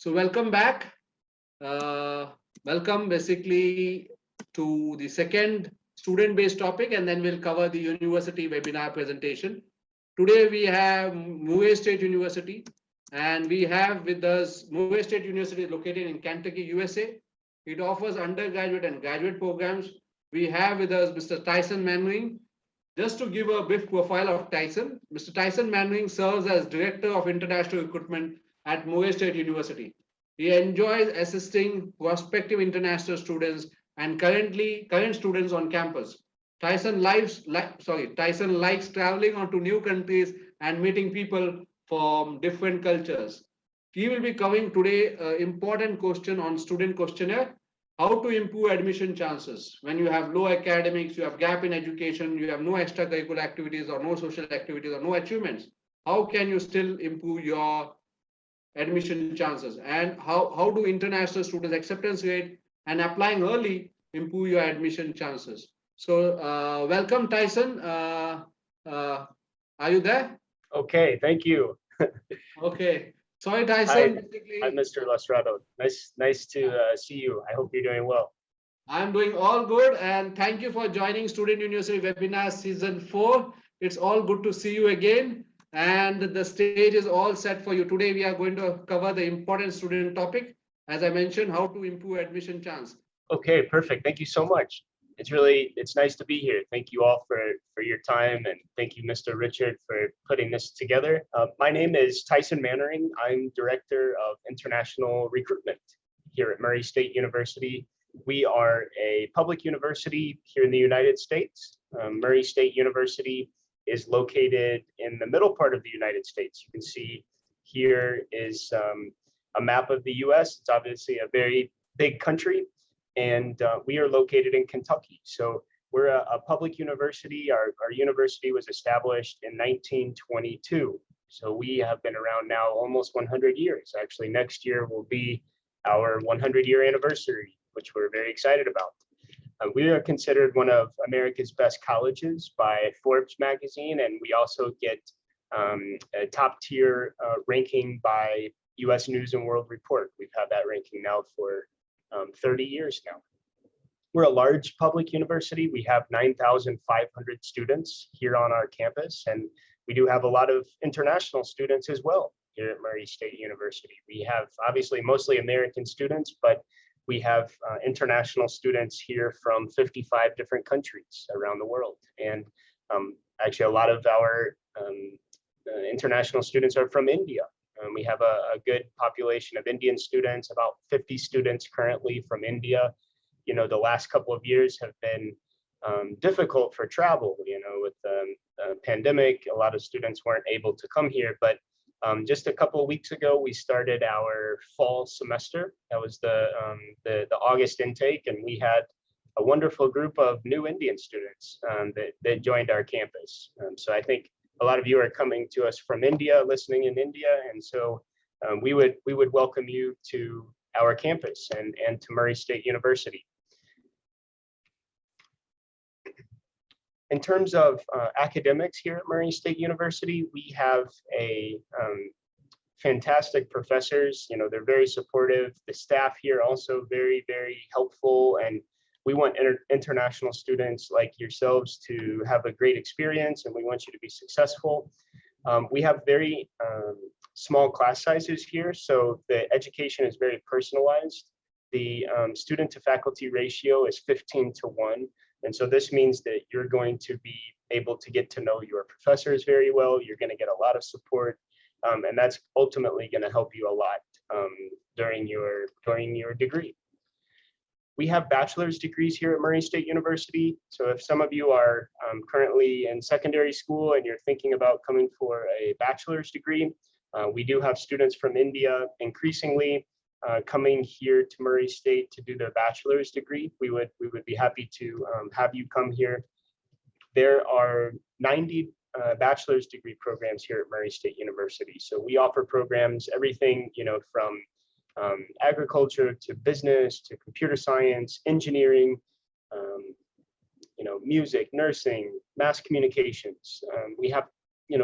So welcome back. Welcome basically to the second student-based topic, and then we'll cover the university webinar presentation. Today we have Murray State University, and we have with us Murray State University located in Kentucky, USA. It offers undergraduate and graduate programs. We have with us Mr. Tyson Mannering. Just to give a brief profile of Tyson, Mr. Tyson Mannering serves as Director of International Recruitment at Murray State University. He enjoys assisting prospective international students and current students on campus. Tyson likes traveling onto new countries and meeting people from different cultures. He will be covering today an important question on student questionnaire: how to improve admission chances when you have low academics, you have gap in education, you have no extracurricular activities or no social activities or no achievements. How can you still improve your admission chances, and how do international students acceptance rate and applying early improve your admission chances? So welcome, Tyson. Are you there? Okay, thank you. Okay. Sorry, Tyson. I'm Mr. Lastrado. Nice to see you. I hope you're doing well. I'm doing all good, and thank you for joining Student University Webinar Season 4. It's all good to see you again, and the stage is all set for you. Today we are going to cover the important student topic, as I mentioned, how to improve admission chance. Okay, perfect. Thank you so much. It's nice to be here. Thank you all for your time, and thank you, Mr. Richard, for putting this together. My name is Tyson Mannering. I'm Director of International Recruitment here at Murray State University. We are a public university here in the United States. Murray State University is located in the middle part of the United States. You can see here is a map of the US. It's obviously a very big country, and we are located in Kentucky. So we're a public university. Our university was established in 1922. So we have been around now almost 100 years. Actually, next year will be our 100-year anniversary, which we're very excited about. We are considered one of America's best colleges by Forbes magazine, and we also get a top tier ranking by US News and World Report. We've had that ranking now for 30 years now. We're a large public university. We have 9,500 students here on our campus, and we do have a lot of international students as well here at Murray State University. We have obviously mostly American students, but we have international students here from 55 different countries around the world. And actually a lot of our international students are from India. We have a good population of Indian students, about 50 students currently from India. You know, the last couple of years have been difficult for travel, you know, with the pandemic. A lot of students weren't able to come here, but just a couple of weeks ago, we started our fall semester. That was the August intake, and we had a wonderful group of new Indian students that joined our campus. So I think a lot of you are coming to us from India, listening in India, and so we would welcome you to our campus and to Murray State University. In terms of academics here at Murray State University, we have a fantastic professors. You know, they're very supportive. The staff here also very, very helpful, and we want international students like yourselves to have a great experience, and we want you to be successful. We have very small class sizes here, so the education is very personalized. The student to faculty ratio is 15:1. And so this means that you're going to be able to get to know your professors very well. You're going to get a lot of support, and that's ultimately going to help you a lot during your degree. We have bachelor's degrees here at Murray State University. So if some of you are currently in secondary school and you're thinking about coming for a bachelor's degree, we do have students from India increasingly coming here to Murray State to do their bachelor's degree. We would be happy to have you come here. There are 90 bachelor's degree programs here at Murray State University. So we offer programs, everything, you know, from agriculture to business to computer science, engineering, you know, music, nursing, mass communications. We have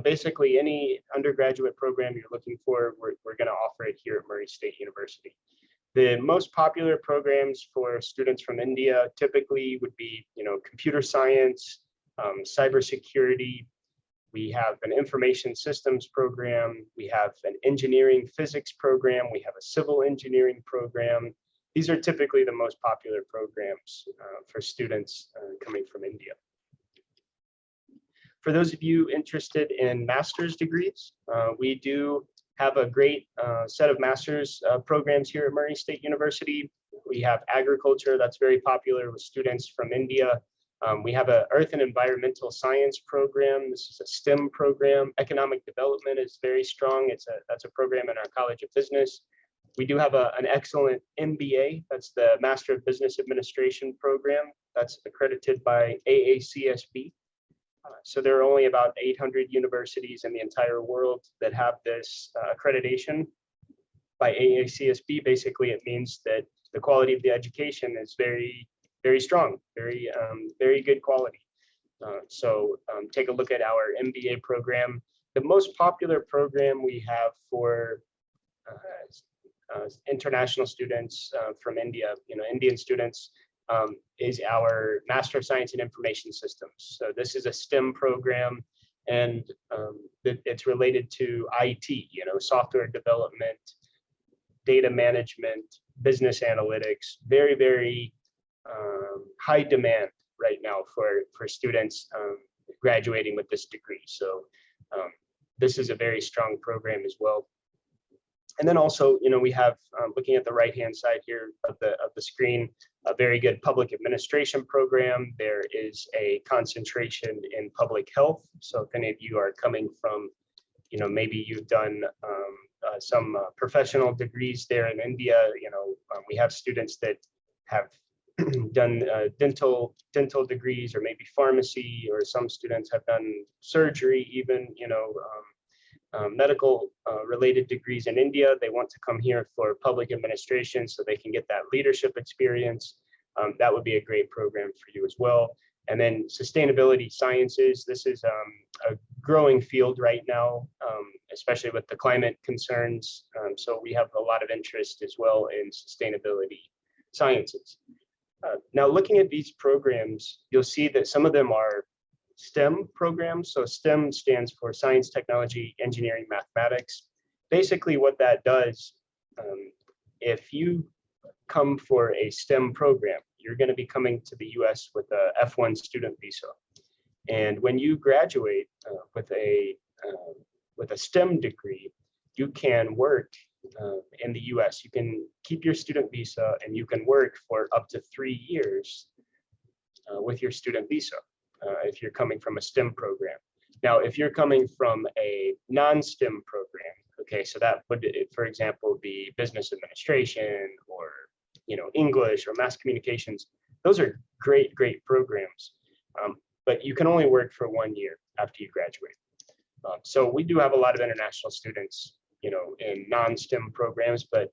basically any undergraduate program you're looking for, we're going to offer it here at Murray State University. The most popular programs for students from India typically would be, computer science, cybersecurity. We have an information systems program. We have an engineering physics program. We have a civil engineering program. These are typically the most popular programs for students coming from India. For those of you interested in master's degrees, we do have a great set of master's programs here at Murray State University. We have agriculture that's very popular with students from India. We have an earth and environmental science program. This is a STEM program. Economic development is very strong. That's a program in our College of Business. We do have an excellent MBA. That's the Master of Business Administration program. That's accredited by AACSB. So there are only about 800 universities in the entire world that have this accreditation by AACSB. Basically, it means that the quality of the education is very, very strong, very good quality. So take a look at our MBA program. The most popular program we have for international students from India, Indian students, is our Master of Science in Information Systems. So this is a STEM program, and it's related to IT, software development, data management, business analytics. Very, very high demand right now for students graduating with this degree. So this is a very strong program as well. And then also, we have, looking at the right-hand side here of the screen, a very good public administration program. There is a concentration in public health. So if any of you are coming from, maybe you've done some professional degrees there in India, we have students that have done dental degrees, or maybe pharmacy, or some students have done surgery even, medical related degrees in India. They want to come here for public administration so they can get that leadership experience. That would be a great program for you as well. And then sustainability sciences. This is a growing field right now, especially with the climate concerns. So we have a lot of interest as well in sustainability sciences. Now, looking at these programs, you'll see that some of them are STEM programs. So STEM stands for science, technology, engineering, mathematics. Basically what that does, if you come for a STEM program, you're going to be coming to the US with a F1 student visa. And when you graduate with a STEM degree, you can work in the US. You can keep your student visa and you can work for up to 3 years with your student visa. If you're coming from a STEM program. Now, if you're coming from a non-STEM program, okay, so that would, for example, be business administration or, English or mass communications. Those are great programs, but you can only work for 1 year after you graduate. So we do have a lot of international students, in non-STEM programs, but,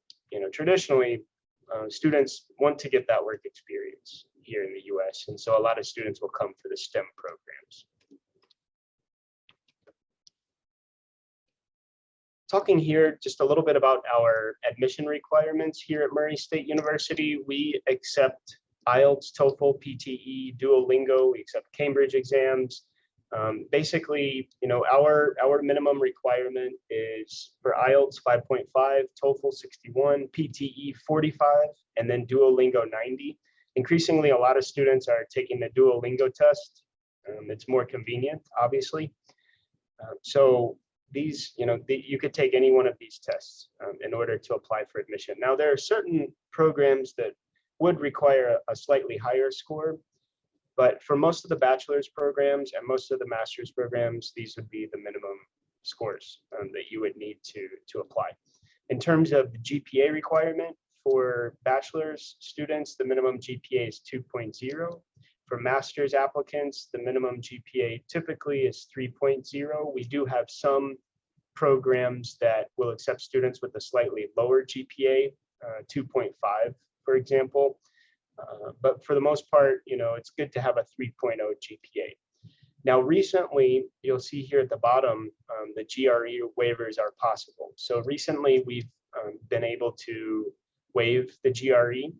traditionally, students want to get that work experience here in the US. And so a lot of students will come for the STEM programs. Talking here just a little bit about our admission requirements here at Murray State University. We accept IELTS, TOEFL, PTE, Duolingo, we accept Cambridge exams. Basically, our minimum requirement is for IELTS 5.5, TOEFL 61, PTE 45, and then Duolingo 90. Increasingly, a lot of students are taking the Duolingo test. It's more convenient, obviously. So these, you could take any one of these tests in order to apply for admission. Now, there are certain programs that would require a slightly higher score, but for most of the bachelor's programs and most of the master's programs, these would be the minimum scores that you would need to apply. In terms of the GPA requirement, for bachelor's students, the minimum GPA is 2.0. For master's applicants, the minimum GPA typically is 3.0. We do have some programs that will accept students with a slightly lower GPA, 2.5, for example. But for the most part, it's good to have a 3.0 GPA. Now, recently, you'll see here at the bottom, the GRE waivers are possible. So recently, we've been able to waive the GRE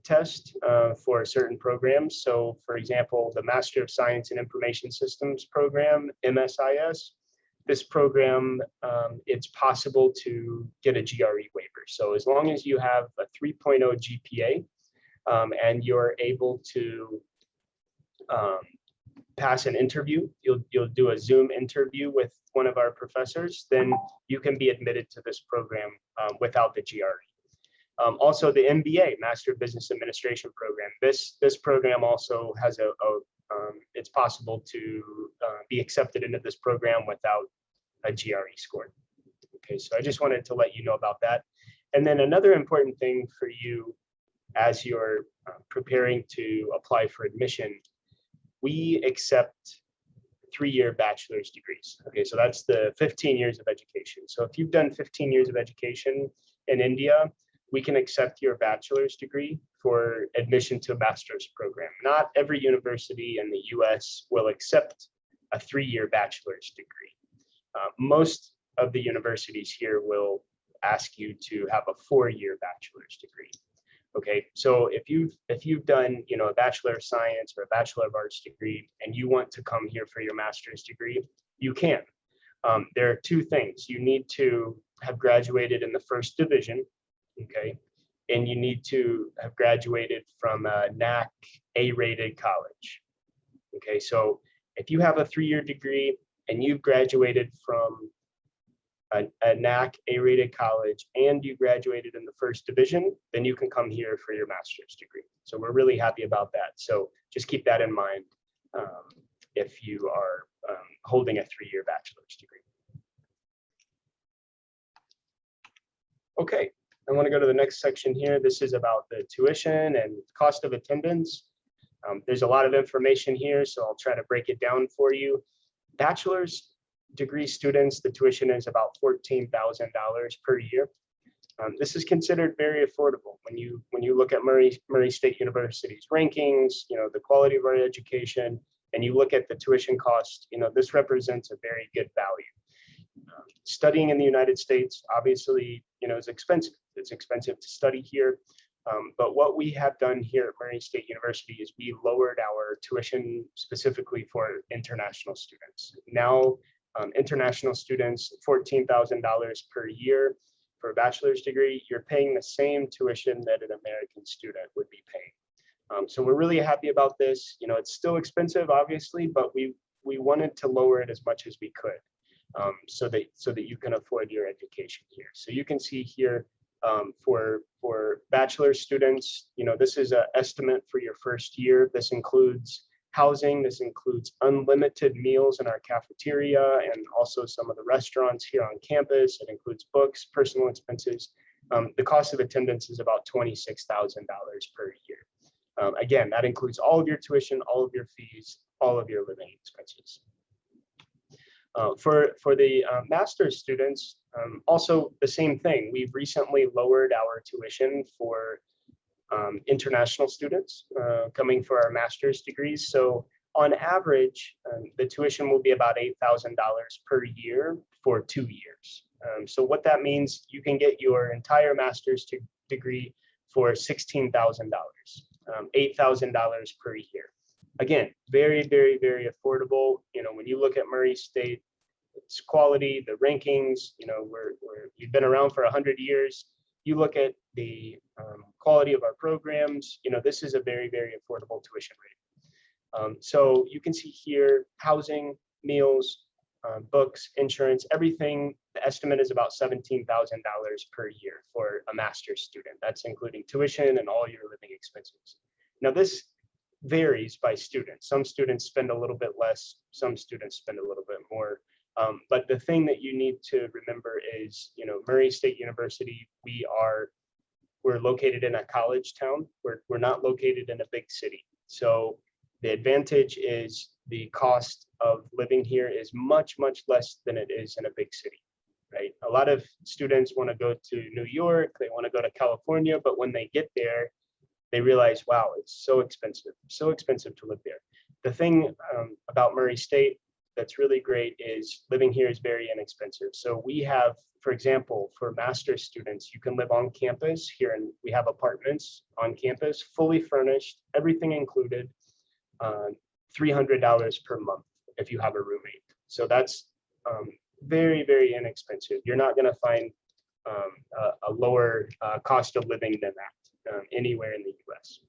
test for certain programs. So for example, the Master of Science in Information Systems program, MSIS, this program, it's possible to get a GRE waiver. So as long as you have a 3.0 GPA and you're able to pass an interview, you'll do a Zoom interview with one of our professors, then you can be admitted to this program without the GRE. Also, the MBA, Master of Business Administration program. This program also has it's possible to be accepted into this program without a GRE score. Okay, so I just wanted to let you know about that. And then another important thing for you as you're preparing to apply for admission, we accept 3-year bachelor's degrees. Okay, so that's the 15 years of education. So if you've done 15 years of education in India, we can accept your bachelor's degree for admission to a master's program. Not every university in the US will accept a 3-year bachelor's degree. Most of the universities here will ask you to have a 4-year bachelor's degree. Okay, so if you've done, you know, a Bachelor of Science or a Bachelor of Arts degree and you want to come here for your master's degree, you can. There are 2 things. You need to have graduated in the 1st division, okay, and you need to have graduated from a NAAC A-rated college. Okay, so if you have a 3-year degree and you've graduated from a NAAC A-rated college and you graduated in the 1st division, then you can come here for your master's degree. So we're really happy about that. So just keep that in mind if you are holding a 3-year bachelor's degree. Okay, I want to go to the next section here. This is about the tuition and cost of attendance. There's a lot of information here, so I'll try to break it down for you. Bachelor's degree students, the tuition is about $14,000 per year. This is considered very affordable when you look at Murray State University's rankings, you know, the quality of our education, and you look at the tuition cost, you know, this represents a very good value. Studying in the United States, obviously, you know, is expensive. It's expensive to study here. But what we have done here at Murray State University is we lowered our tuition specifically for international students. Now, international students, $14,000 per year for a bachelor's degree, you're paying the same tuition that an American student would be paying. So we're really happy about this. You know, it's still expensive, obviously, but we wanted to lower it as much as we could so that you can afford your education here. So you can see here for bachelor students, you know, this is an estimate for your 1st year. This includes housing, this includes unlimited meals in our cafeteria and also some of the restaurants here on campus. It includes books, personal expenses. The cost of attendance is about $26,000 per year. Again, that includes all of your tuition, all of your fees, all of your living expenses. For the master's students, also the same thing. We've recently lowered our tuition for international students coming for our master's degrees. So on average, the tuition will be about $8,000 per year for 2 years. So what that means, you can get your entire master's degree for $16,000, $8,000 per year. Again, very, very, very affordable. You know, when you look at Murray State, its quality, the rankings, you know, we've been around for 100 years. You look at the quality of our programs, you know, this is a very, very affordable tuition rate. So you can see here, housing, meals, books, insurance, everything. The estimate is about $17,000 per year for a master's student. That's including tuition and all your living expenses. Now this varies by student. Some students spend a little bit less, some students spend a little bit more. But the thing that you need to remember is, you know, Murray State University, we're located in a college town. We're not located in a big city. So the advantage is the cost of living here is much, much less than it is in a big city, right? A lot of students want to go to New York, they want to go to California, but when they get there, they realize, wow, it's so expensive to live there. The thing about Murray State that's really great is living here is very inexpensive. So we have, for example, for master's students, you can live on campus here, and we have apartments on campus, fully furnished, everything included, $300 per month if you have a roommate. So that's very, very inexpensive. You're not going to find a lower cost of living than that anywhere in the US.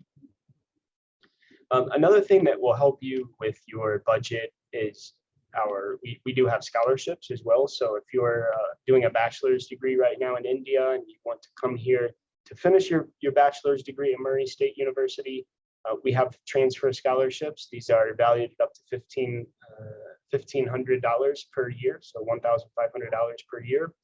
Another thing that will help you with your budget is we do have scholarships as well. So if you're doing a bachelor's degree right now in India and you want to come here to finish your bachelor's degree at Murray State University, we have transfer scholarships. These are valued up to $1,500 per year, so $1,500 per year.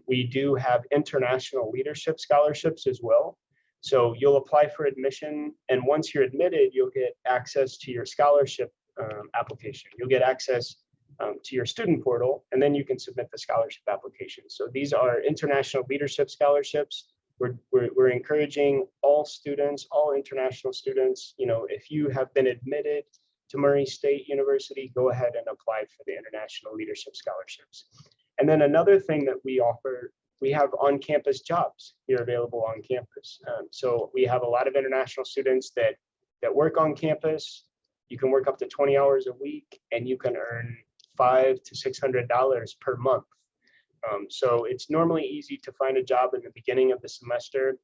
We do have international leadership scholarships as well. So you'll apply for admission, and once you're admitted, you'll get access to your scholarship application. You'll get access to your student portal, and then you can submit the scholarship application. So these are international leadership scholarships. We're encouraging all students, all international students, if you have been admitted to Murray State University, go ahead and apply for the international leadership scholarships. And then another thing that we offer, we have on-campus jobs here available on campus. So we have a lot of international students that work on campus. You can work up to 20 hours a week, and you can earn $500 to $600 per month. So it's normally easy to find a job in the beginning of the semester.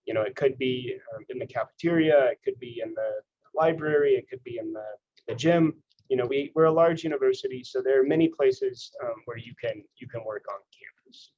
It could be in the cafeteria, it could be in the library, it could be in the gym. We're a large university, so there are many places where you can work on campus.